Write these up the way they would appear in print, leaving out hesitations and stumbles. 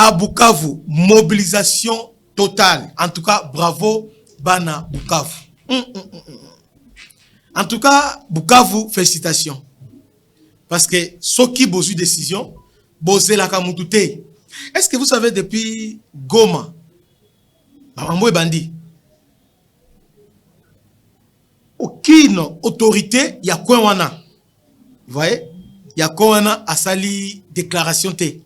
À Bukavu, mobilisation totale. En tout cas, bravo, Bana Bukavu. En tout cas, Bukavu, félicitations. Parce que ceux qui ont eu décision, bosé la kamutute. Est-ce que vous savez depuis Goma, Bambo Bandi, aucune autorité, il y a quoi wana? Vous voyez? Il y a quoi wana a sali déclaration T.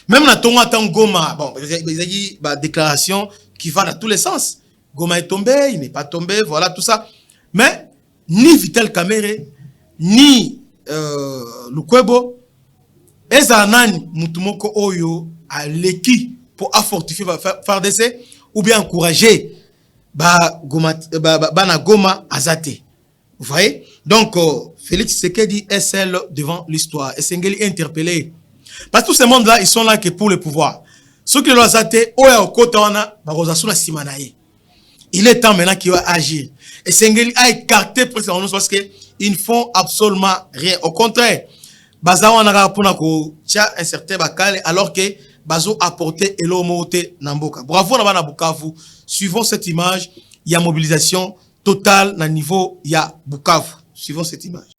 Même la tonga tant Goma, bon, il y a dit déclaration qui va dans tous les sens. Goma est tombé, il n'est pas tombé, voilà tout ça. Mais ni Vital Kamerhe, ni Lukwebo, Ezanani Mutumoko Oyo a l'équipe pour fortifier FARDC ou bien encourager Bana Goma Azate. Vous voyez? Donc, Félix Tshisekedi est celle devant l'histoire. Et Sengeli est interpellé. Parce que tous ces mondes-là, ils sont là que pour le pouvoir. Ceux qui l'ont Azate, Oya Okotawana, Barozasuna Simanaye. Il est temps maintenant qu'il va agir. Et Sengeli a écarté parce qu'ils ne font absolument rien. Au contraire, Bazawa n'a pas un certain bakale alors que Bazo a apporté Elomote Namboka. Bravo Nabana Bukavu. Suivons cette image. Il y a mobilisation totale à niveau. Il y a Bukavu. Suivons cette image.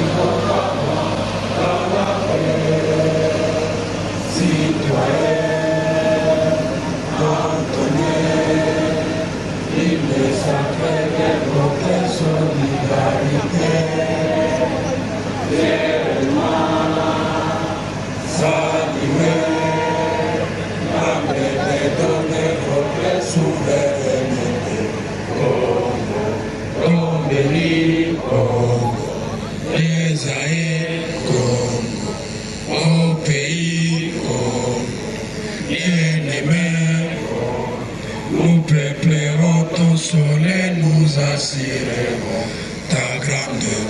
Nous peupllerons ton soleil, nous assurerons ta grandeur.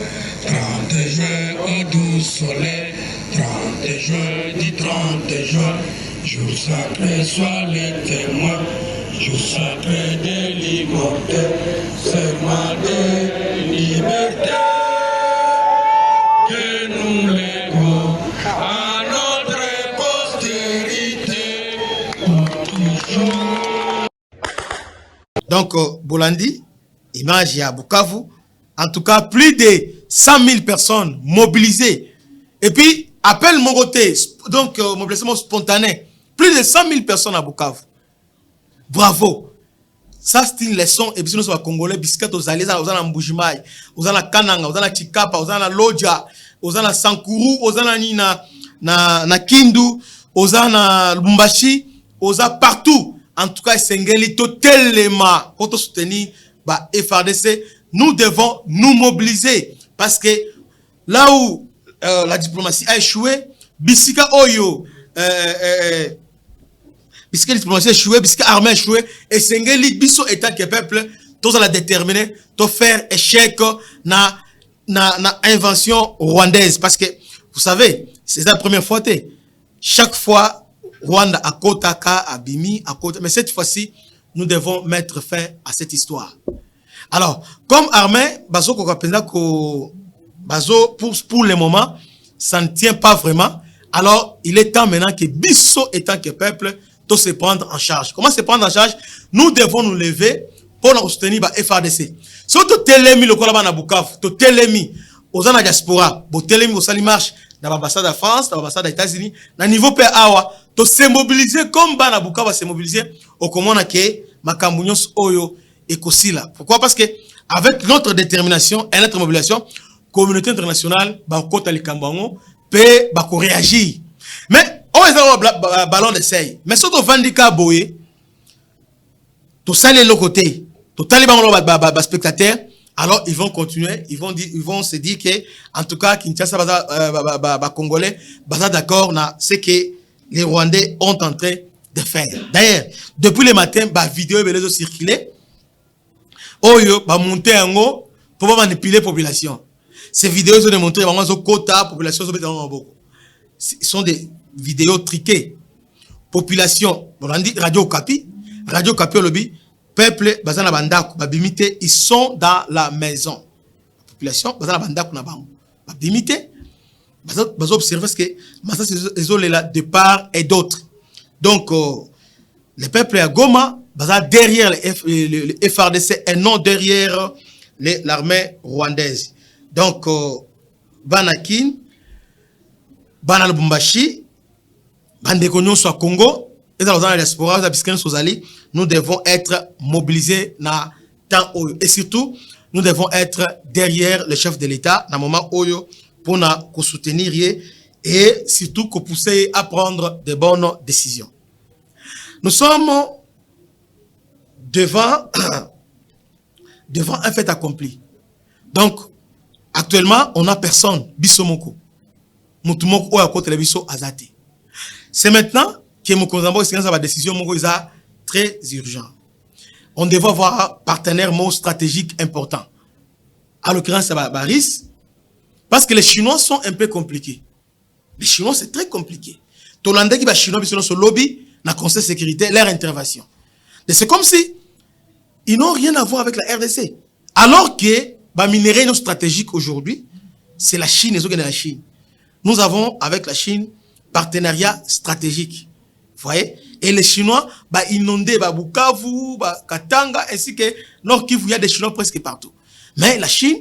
30 juin au doux soleil, 30 juin, dit 30 juin, jour sacré, sois les témoins, jour sacré de liberté, serment de liberté, que nous lèguons à notre postérité pour toujours. Donc, Bolandi, image à Bukavu. En tout cas, plus de 100 000 personnes mobilisées. Et puis, appel Mongoté, donc mobilisation spontanée. Plus de 100 000 personnes à Bukavu. Bravo. Ça, c'est une leçon. Et puis, nous sommes Congolais, biscuit aux Aleza, aux Ana Mbujimai, aux Ana Kananga, aux Ana Chikapa, aux Ana Lodja, aux Ana Sankuru, aux Ana Nina, na Kindu, aux Ana Lumbashi, aux Ana partout. En tout cas, Sengeli totalement pour soutenir FARDC. Nous devons nous mobiliser parce que là où la diplomatie a échoué, Bisika Oyo, Bisika diplomatie a échoué, Bisika armée a échoué, et Sengeli Bisso état que peuple, tous la déterminer, de faire échec na invention rwandaise parce que vous savez, c'est la première fois. Chaque fois Rwanda à Kotaka, à Bimi, à Kota. Mais cette fois-ci, nous devons mettre fin à cette histoire. Alors, comme armée, Bazo pour le moment, ça ne tient pas vraiment. Alors, il est temps maintenant que Bisso, étant que peuple, de se prendre en charge. Comment se prendre en charge? Nous devons nous lever pour nous soutenir FARDC. Si tu télémi le Kolaba na Bukavu, tu télémi aux la diaspora, tu télémi au Salimarche, dans l'ambassade de France, dans l'ambassade des États-Unis, dans le niveau PAWA, de se mobiliser comme Bana Bukavu va se mobiliser au comment que Makambounyos Oyo et Kosila. Pourquoi? Parce que avec notre détermination et notre mobilisation, la communauté internationale va côté les Kambango peut réagir. Mais on est dans le ballon d'essai. Mais surtout Vandika Boye, tout ça les côté, tout ça les spectateurs. Alors ils vont continuer, ils vont se dire que en tout cas Kinshasa Congolais basa d'accord na ce que les Rwandais ont en train de faire. D'ailleurs, depuis le matin, vidéo est circulé. Oyo monter en haut pour manipuler la population. Ces vidéos sont démontrées vraiment quota population ce sont des vidéos triquées. Population, on dit Radio Okapi lobby. Peuple, bazana bandako, babimité, ils sont dans la maison. La population, bazana bandako na bango. Babimité, bazo observer ce que massa là de part et d'autre. Donc, le peuple à Goma, derrière le FRDC et non derrière l'armée rwandaise. Donc, Banakin, Banal Bumbashi, Bandekognon soit Congo, et dans la diaspora, nous devons être mobilisés dans temps oyo. Et surtout, nous devons être derrière le chef de l'État dans le moment oyo pour nous soutenir et surtout nous pousser à prendre de bonnes décisions. Nous sommes devant un fait accompli. Donc, actuellement, on n'a personne. Bisomoko. Mutumoko oya kote le biso azate. C'est maintenant que Mokonzambo est la décision très urgente. On devait avoir un partenaire stratégique important. À l'occurrence, c'est Baris. Parce que les Chinois sont un peu compliqués. Les Chinois, c'est très compliqué. Tolanda qui va Chinois, ils sont sur lobby, dans le Conseil de sécurité, leur intervention. C'est comme si ils n'ont rien à voir avec la RDC. Alors que les minéraux stratégiques aujourd'hui, c'est la Chine, les organes de la Chine. Nous avons avec la Chine partenariat stratégique. Vous voyez? Et les Chinois, inondés, Bukavu, Katanga, ainsi que Nord Kivu, il y a des Chinois presque partout. Mais la Chine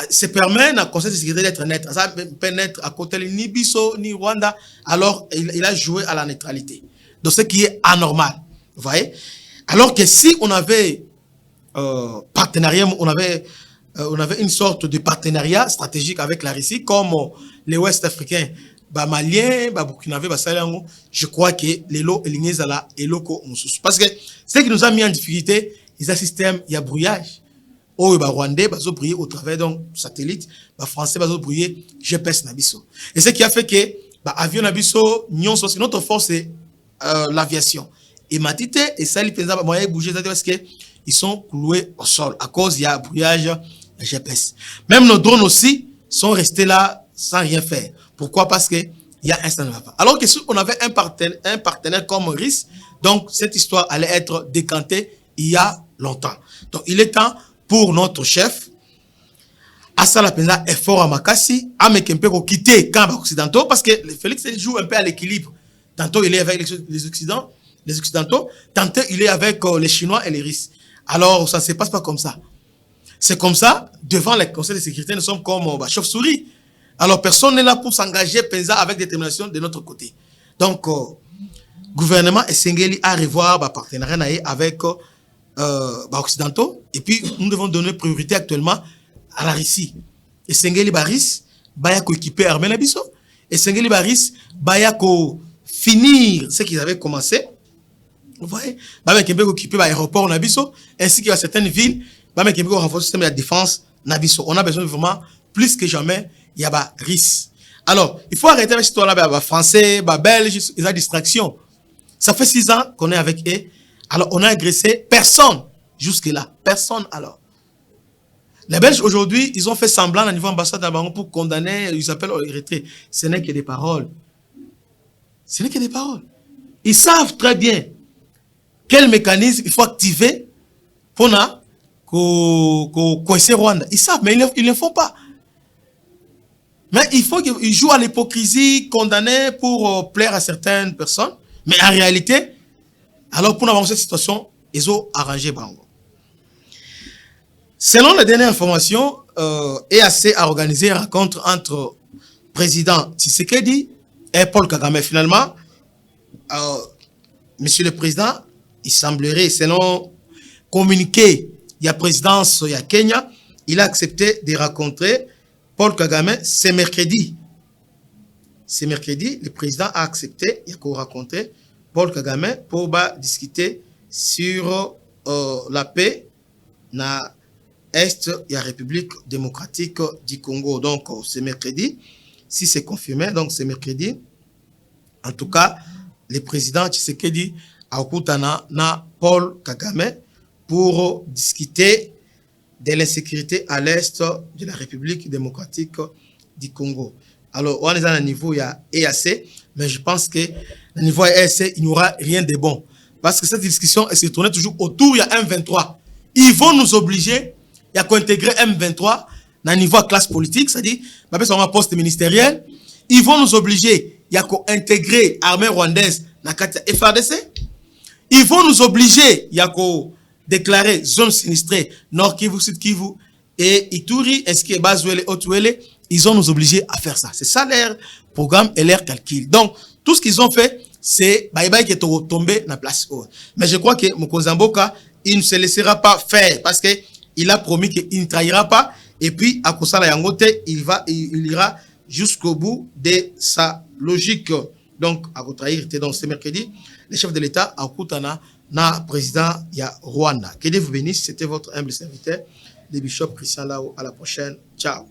se permet dans le Conseil de sécurité d'être neutre. Ça peut n'être à côté ni Bisso, ni Rwanda. Alors, il a joué à la neutralité. Donc, ce qui est anormal. Vous voyez? Alors que si on avait partenariat, on avait une sorte de partenariat stratégique avec la Russie, comme les Ouest africains, Maliens, Burkinabé, je crois que les lots et la et locaux. Parce que ce qui nous a mis en difficulté, c'est un système, il y a brouillage. Oh, Rwandais, briller au travers d'un satellite, Français, briller GPS Nabiso. Et ce qui a fait que, avion Nabiso, notre force, c'est l'aviation. Et Matite, et ça, les paysans, moyen de bouger, parce qu'ils sont cloués au sol, à cause il y a brouillage GPS. Même nos drones aussi sont restés là sans rien faire. Pourquoi? Parce que il y a un stand. Alors que si on avait un partenaire comme RIS, donc cette histoire allait être décantée il y a longtemps. Donc il est temps pour notre chef, Assala Penza effort à Makassi, à Mekempe quitter les camps occidentaux, parce que Félix joue un peu à l'équilibre. Tantôt il est avec les Occidentaux, tantôt il est avec les Chinois et les Russes. Alors ça ne se passe pas comme ça. C'est comme ça, devant les conseils de sécurité, nous sommes comme chauve-souris. Alors personne n'est là pour s'engager Penza avec détermination de notre côté. Donc, gouvernement et Sengeli à revoir partenariat avec occidentaux. Et puis, nous devons donner priorité actuellement à la Russie. Et Sengeli Baris, Baya ko équiper armée Nabiso. Et Sengeli Baris, Baya ko finir ce qu'ils avaient commencé. Vous voyez? Baya Kembe ko équiper l'aéroport Nabiso, ainsi qu'il y a certaines villes, Baya Kembe ko renforcer le système de défense Nabiso. On a besoin vraiment, plus que jamais, il y a risque. Alors, il faut arrêter avec cette histoire-là, français, belge, ils ont distraction. Ça fait 6 ans qu'on est avec eux. Alors, on a agressé personne jusque-là. Personne alors. Les Belges aujourd'hui, ils ont fait semblant à niveau ambassade d'Abango pour condamner, ils appellent Érythrée. Ce n'est que des paroles. Ce n'est que des paroles. Ils savent très bien quel mécanisme il faut activer pour coincer Rwanda. Ils savent, mais ils ne le font pas. Mais il faut qu'ils jouent à l'hypocrisie, condamnés pour plaire à certaines personnes. Mais en réalité, alors pour avancer cette situation, ils ont arrangé Bango. Selon les dernières informations, EAC a organisé une rencontre entre président Tshisekedi et Paul Kagame. Finalement, monsieur le président, il semblerait, selon communiqué, il y a présidence, il y a Kenya, il a accepté de rencontrer Paul Kagame, c'est mercredi. C'est mercredi, le président a accepté, il a rencontré Paul Kagame pour discuter sur la paix dans l'Est de la République démocratique du Congo. Donc, c'est mercredi. Si c'est confirmé, donc c'est mercredi. En tout cas, le président Tshisekedi a écouté Paul Kagame pour discuter de l'insécurité à l'Est de la République démocratique du Congo. Alors, on est à un niveau, il y a EAC, mais je pense que au niveau EAC, il n'y aura rien de bon. Parce que cette discussion se tourne toujours autour, il y a M23. Ils vont nous obliger, il y a qu'intégrer M23 dans le niveau de classe politique, c'est-à-dire, sur un poste ministériel. Ils vont nous obliger, il y a qu'intégrer l'armée rwandaise na kati ya FRDC. Ils vont nous obliger yako déclarer zone sinistrée Nord Kivu, Sud Kivu et Ituri, est-ce que Bazouele, Otuele, ils vont nous obliger à faire ça. C'est ça leur programme et leur calcul. Donc tout ce qu'ils ont fait, c'est bye bye qui est tombé na place. Mais je crois que Mokonzamboka, il ne se laissera pas faire parce que il a promis qu'il ne trahira pas. Et puis, à Kosala Yangote, il ira jusqu'au bout de sa logique. Donc, à vous trahir, donc ce mercredi, le chef de l'État, à Koutana, na président ya Rwanda. Que Dieu vous bénisse. C'était votre humble serviteur, le bishop Christian Lao. À la prochaine. Ciao.